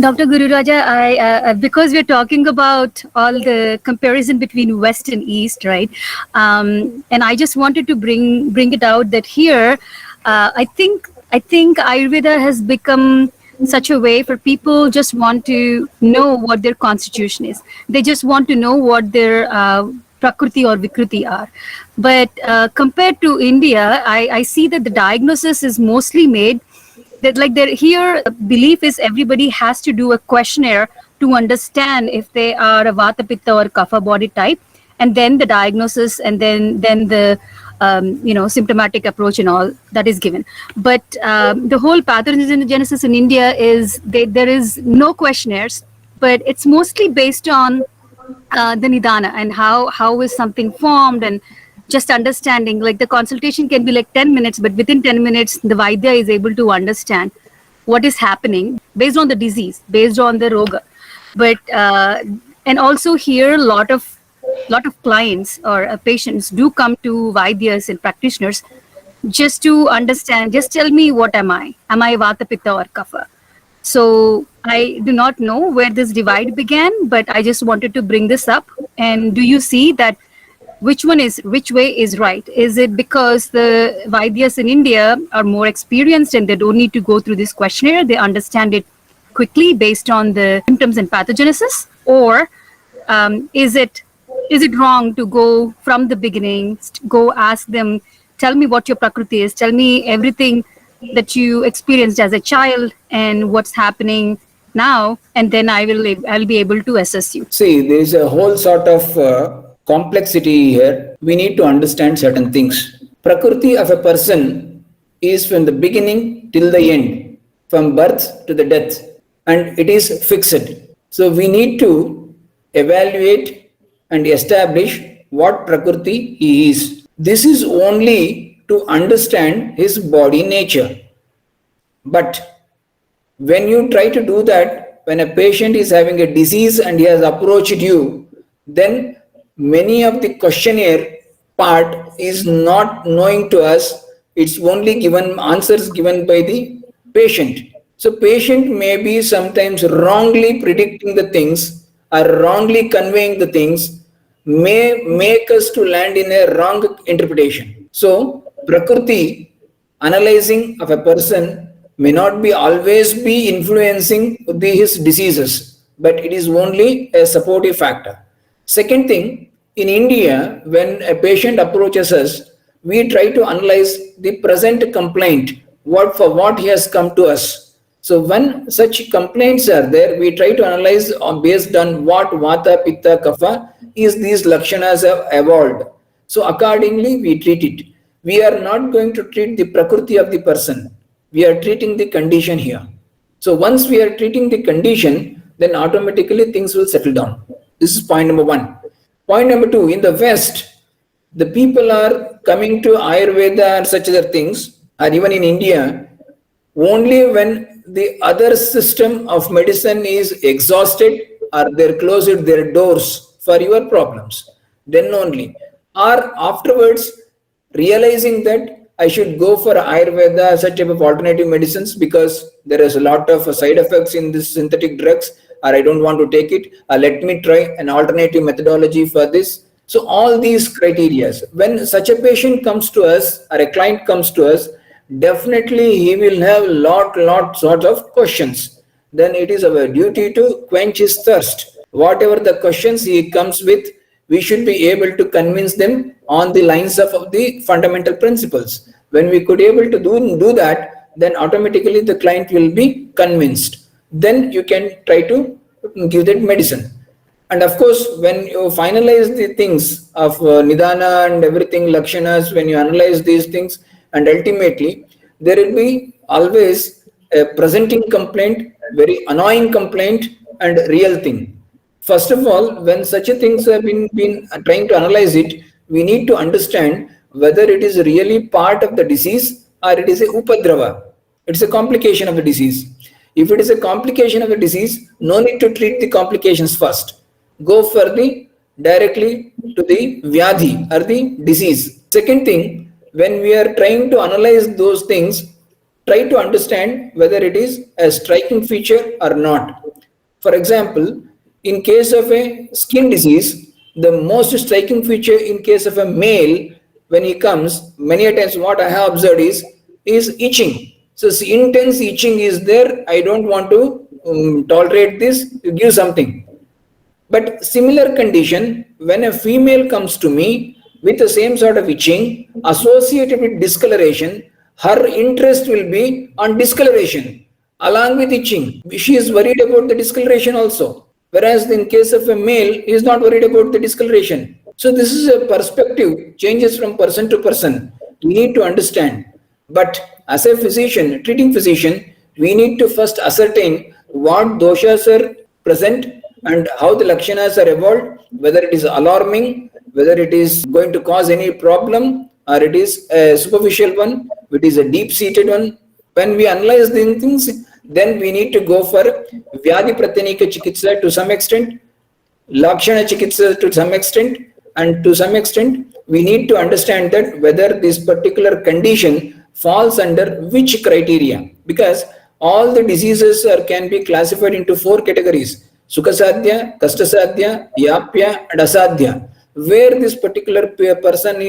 Dr. Guru Raja, because we're talking about all the comparison between West and East, right? And I just wanted to bring it out that here, I think Ayurveda has become such a way for people just want to know what their constitution is. They just want to know what their prakriti or vikruti are. But compared to India, I see that the diagnosis is mostly made that like there here belief is everybody has to do a questionnaire to understand if they are a vata pitta or kapha body type, and then the diagnosis, and then the symptomatic approach and all that is given. But the whole pathogenesis in India is there is no questionnaires, but it's mostly based on the nidana and how is something formed, and just understanding. Like the consultation can be like 10 minutes, but within 10 minutes the vaidya is able to understand what is happening based on the disease, based on the roga. But and also here lot of clients or patients do come to vaidyas and practitioners just to understand, just tell me what am I vata pitta or kapha. So I do not know where this divide began, but I just wanted to bring this up. And do you see that which way is right? Is it because the Vaidyas in India are more experienced and they don't need to go through this questionnaire? They understand it quickly based on the symptoms and pathogenesis? Or is it wrong to go from the beginning, go ask them, tell me what your prakriti is, tell me everything that you experienced as a child and what's happening now, and then I'll be able to assess you. See, there is a whole sort of complexity here. We need to understand certain things. Prakriti of a person is from the beginning till the end, from birth to the death, and it is fixed. So we need to evaluate and establish what Prakriti he is. This is only to understand his body nature. But when you try to do that, when a patient is having a disease and he has approached you, then many of the questionnaire part is not knowing to us. It's only given answers given by the patient. So patient may be sometimes wrongly predicting the things or wrongly conveying the things, may make us to land in a wrong interpretation. So Prakriti analyzing of a person may not be always be influencing his diseases, but it is only a supportive factor. Second thing, in India, when a patient approaches us, we try to analyze the present complaint, for what he has come to us. So when such complaints are there, we try to analyze based on what vata, pitta, kapha is these lakshanas have evolved. So accordingly, we treat it. We are not going to treat the prakriti of the person. We are treating the condition here. So once we are treating the condition, then automatically things will settle down. This is point number one. Point number two, in the West, the people are coming to Ayurveda and such other things, or even in India, only when the other system of medicine is exhausted or they're closed their doors for your problems, then only. Or afterwards, realizing that I should go for Ayurveda, such type of alternative medicines, because there is a lot of side effects in this synthetic drugs, or I don't want to take it, or let me try an alternative methodology for this. So all these criteria, when such a patient comes to us or a client comes to us, definitely he will have lot sort of questions. Then it is our duty to quench his thirst. Whatever the questions he comes with, we should be able to convince them on the lines of the fundamental principles. When we could able to do that, then automatically the client will be convinced. Then you can try to give that medicine. And of course, when you finalize the things of Nidana and everything, Lakshanas, when you analyze these things, and ultimately there will be always a presenting complaint, very annoying complaint, and real thing. First of all, when such a things have been trying to analyze it, we need to understand whether it is really part of the disease or it is a upadrava. It's a complication of the disease. If it is a complication of the disease, no need to treat the complications first. Go for directly to the vyadhi or the disease. Second thing, when we are trying to analyze those things, try to understand whether it is a striking feature or not. For example, in case of a skin disease, the most striking feature in case of a male, when he comes, many a times what I have observed is itching. So intense itching is there. I don't want to tolerate this. Give something. But similar condition, when a female comes to me with the same sort of itching associated with discoloration, her interest will be on discoloration along with itching. She is worried about the discoloration also. Whereas in case of a male, he is not worried about the discoloration. So this is a perspective, changes from person to person. We need to understand. But as a physician, treating physician, we need to first ascertain what doshas are present and how the lakshanas are evolved, whether it is alarming, whether it is going to cause any problem, or it is a superficial one, it is a deep-seated one. When we analyze these things, then we need to go for Vyadhi Pratyanika Chikitsa to some extent, Lakshana Chikitsa to some extent, and to some extent, we need to understand that whether this particular condition falls under which criteria, because all the diseases can be classified into 4 categories: Sukhasadhya, Kashtasadhya, Yapya, and Asadhya, where this particular person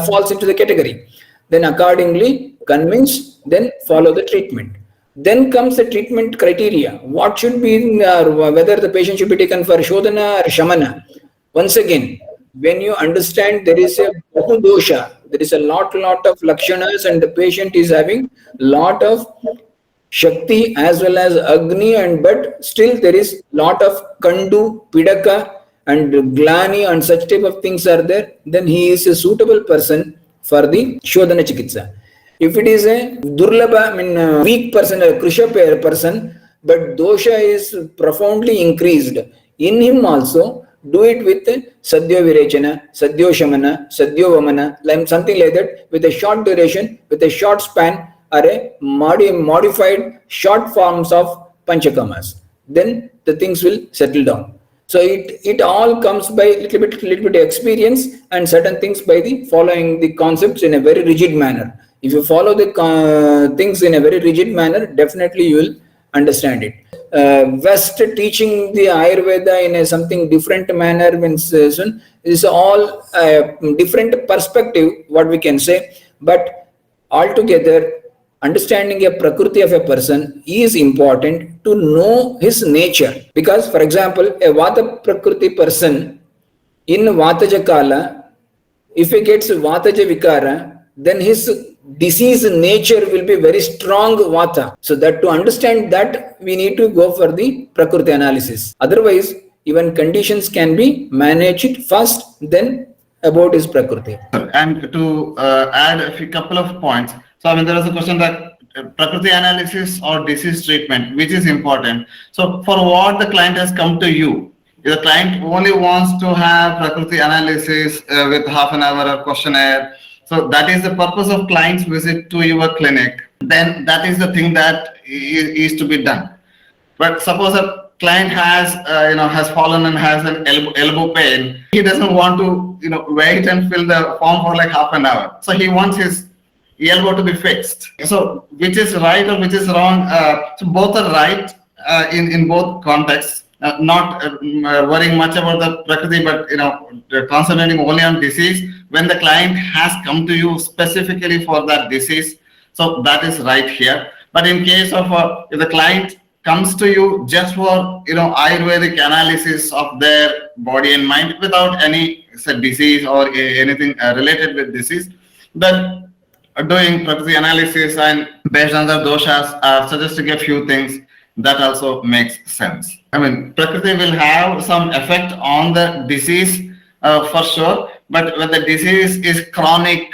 falls into the category. Then accordingly convince, then follow the treatment. Then comes the treatment criteria. What should be, whether the patient should be taken for Shodhana or Shamana. Once again, when you understand there is a Bahudosha, there is a lot of Lakshanas and the patient is having lot of Shakti as well as Agni, but still there is lot of Kandu, Pidaka and Glani and such type of things are there, then he is a suitable person for the Shodhana Chikitsa. If it is a Durlabha, weak person, a Krusha person, but dosha is profoundly increased, in him also, do it with Sadhyo Virechana, Sadhyo Shamana, Sadhyo Vamana, something like that, with a short duration, with a short span, or a modified short forms of Panchakamas. Then the things will settle down. So it all comes by little bit experience and certain things by the following the concepts in a very rigid manner. If you follow the things in a very rigid manner, definitely you will understand it. West teaching the Ayurveda in a something different manner means is all different perspective, what we can say. But altogether, understanding a prakriti of a person is important to know his nature. Because, for example, a Vata prakriti person in Vataja Kala, if he gets Vataja Vikara, then his disease nature will be very strong Vata. So that to understand that, we need to go for the prakriti analysis. Otherwise, even conditions can be managed first, then about his prakriti. And to add a couple of points. So, I mean, there is a question that prakriti analysis or disease treatment, which is important. So, for what the client has come to you, if the client only wants to have prakriti analysis with half an hour or questionnaire, so that is the purpose of client's visit to your clinic, then that is the thing that is to be done. But suppose a client has fallen and has an elbow pain, he doesn't want to wait and fill the form for like half an hour. So he wants his elbow to be fixed. So which is right or which is wrong? So both are right in both contexts. Not worrying much about the prakriti, but concentrating only on disease when the client has come to you specifically for that disease. So that is right here. But in case of if the client comes to you just for Ayurvedic analysis of their body and mind without any disease or anything related with disease, then doing prakriti analysis and based on the doshas, suggesting a few things, that also makes sense. I mean, prakriti will have some effect on the disease for sure, but when the disease is chronic,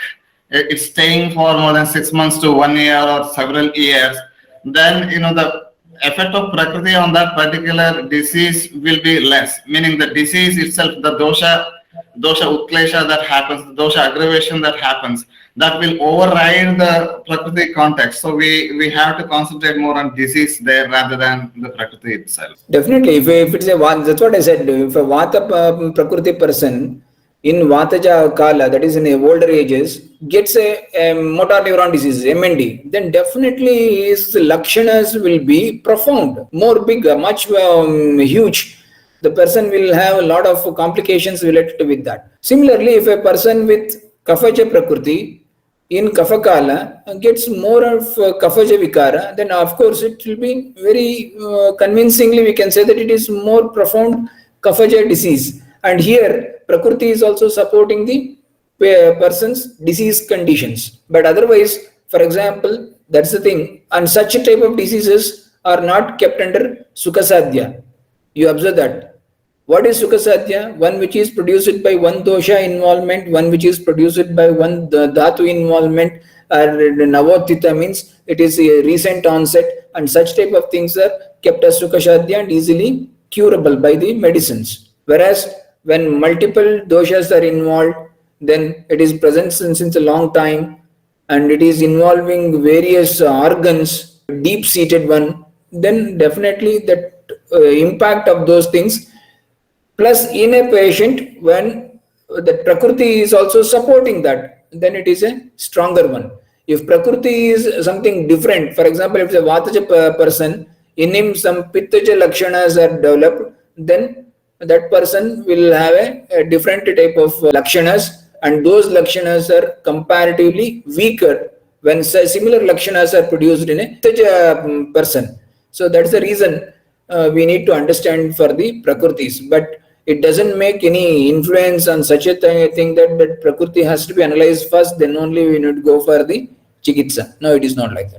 it's staying for more than 6 months to 1 year or several years, then the effect of prakriti on that particular disease will be less. Meaning the disease itself, the dosha utklesha that happens, the dosha aggravation that happens, that will override the prakriti context. So we have to concentrate more on disease there rather than the prakriti itself. Definitely, if it's a Vata, that's what I said. If a Vata prakriti person, in Vataja Kala, that is in the older ages, gets a motor neuron disease, MND, then definitely his lakshanas will be profound, more big, much huge. The person will have a lot of complications related with that. Similarly, if a person with Kafaja Prakriti in Kafakala gets more of Kafaja Vikara, then of course it will be very convincingly we can say that it is more profound Kafaja disease. And here Prakriti is also supporting the person's disease conditions. But otherwise, for example, that's the thing, and such a type of diseases are not kept under Sukhasadhya. You observe that. What is Sukhasadhya? One which is produced by one dosha involvement, one which is produced by one dhatu involvement, or Navotita means it is a recent onset, and such type of things are kept as Sukhasadhya and easily curable by the medicines. Whereas when multiple doshas are involved, then it is present since a long time and it is involving various organs, deep-seated one, then definitely that impact of those things. Plus in a patient, when the Prakriti is also supporting that, then it is a stronger one. If Prakriti is something different, for example, if it's a Vataja person, in him some Pittaja Lakshanas are developed, then that person will have a different type of Lakshanas, and those Lakshanas are comparatively weaker when similar Lakshanas are produced in a Pittaja person. So that's the reason we need to understand for the Prakritis. But it doesn't make any influence on such a thing that Prakriti has to be analyzed first, then only we need to go for the Chikitsa. No, it is not like that.